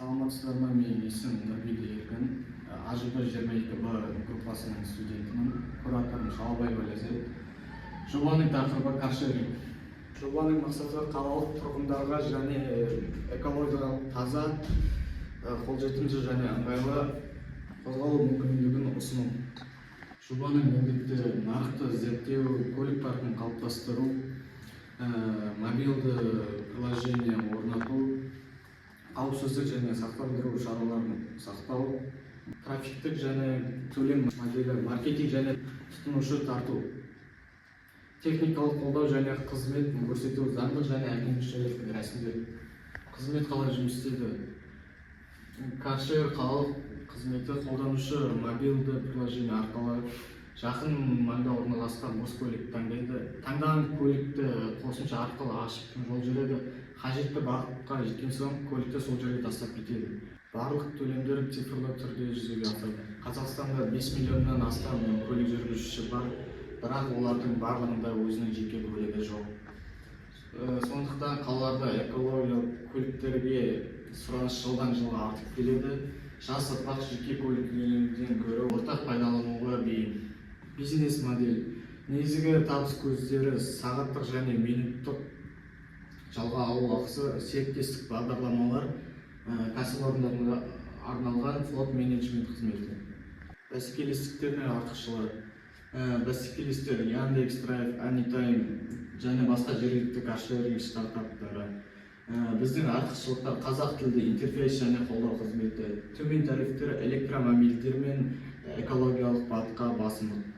Саламатсыздар ма? Менің есімім Нұрбек Еркін. АЖБ 22Б группасының студентімін. Кураторым Шалбай Ләззат. Жобаның тақырыбы каршеринг. Жобаның мақсаты қалалық тұрғындарға және экологиялық таза, қолжетімді және ыңғайлы қозғалу мүмкіндігін ұсыну. Жобаның міндеттері нарықты зерттеу, көлік паркін қалыптастыру, мобилді приложение орнату, қауіпсіздік және сақтандыру шараларын сақтау, трафиктік және төлем моделі, маркетинг және тұтынушы тарту, техникалық қолдау және қызмет көрсету, заңдық және әкімшілік рәсімдер. Қызмет қалай жұмыс істейді? Каршер қалалық қызметі қолданушы мобилді приложение арқылы жақын маңда орналасқан бос көлік таңдайды. Таңдаған көлікті қосымша арқылы ашып жол жүреді. Қажетті бағытқа жеткен соң көлікті сол жерге тастап кетеді. Барлық төлемдер цифрлы түрде жүзеге асады. Қазақстанда 5 миллионнан астам көлік жүргізушісі бар, бірақ олардың барлығында өзінің жеке көлігі жоқ. Сондықтан қалаларда экологиялық көліктерге сұраныс жылдан жылға артып келеді. Жас ұрпақ жеке көлік иеленуден гөрі ортақ пайдалануға бейім. Бизнес модель. Негізгі табыс көздері сағаттық және минуттық жалға алу ақысы, серіктестік бағдарламалар, кәсіпорындарға арналған флот менеджмент қызметі. Бәсекелестіктер мен артықшылығы. Бәсекелестер Яндекс, Драйв, Anytime және басқа жергілікті каршеринг стартаптары. Біздің артықшылықтар қазақ тілді интерфейс және қолдау қызметі. Төмен тарифтер электромобильдер мен экологиялық бағытқа басымдық.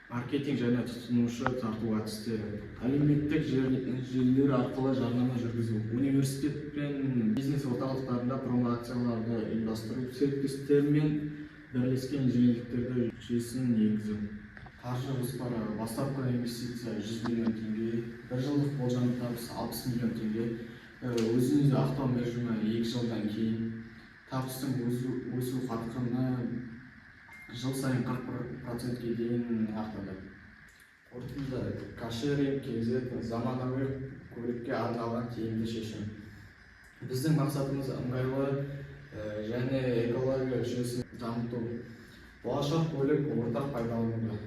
Маркетинг және тұтынушы тарту әдістері. Әлеуметтік желілер арқылы жарнама жүргізу. Университет пен бизнес орталықтарында промоцияларды ұйымдастыру. Серіктестермен бірлескен жиынтықтарды жүйесін енгізу. Қаржы жоспары. Бастапқы инвестиция 100 миллион теңге, бір жылдық болжамды табыс 60 миллион теңге. Өзін-өзі ақтау мерзімі 2 жылдан кейін. Табыстың өсу қарқыны жыл сайын 40%-ге дейін артады. Қорытынды. Каршеринг заманауи көлікке арналған тиімді шешім. Біздің мақсатымыз ыңғайлы және экология жүйесін дамыту. Болашақ көлік ортақ пайдалануда.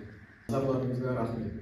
Назарларыңызға рахмет.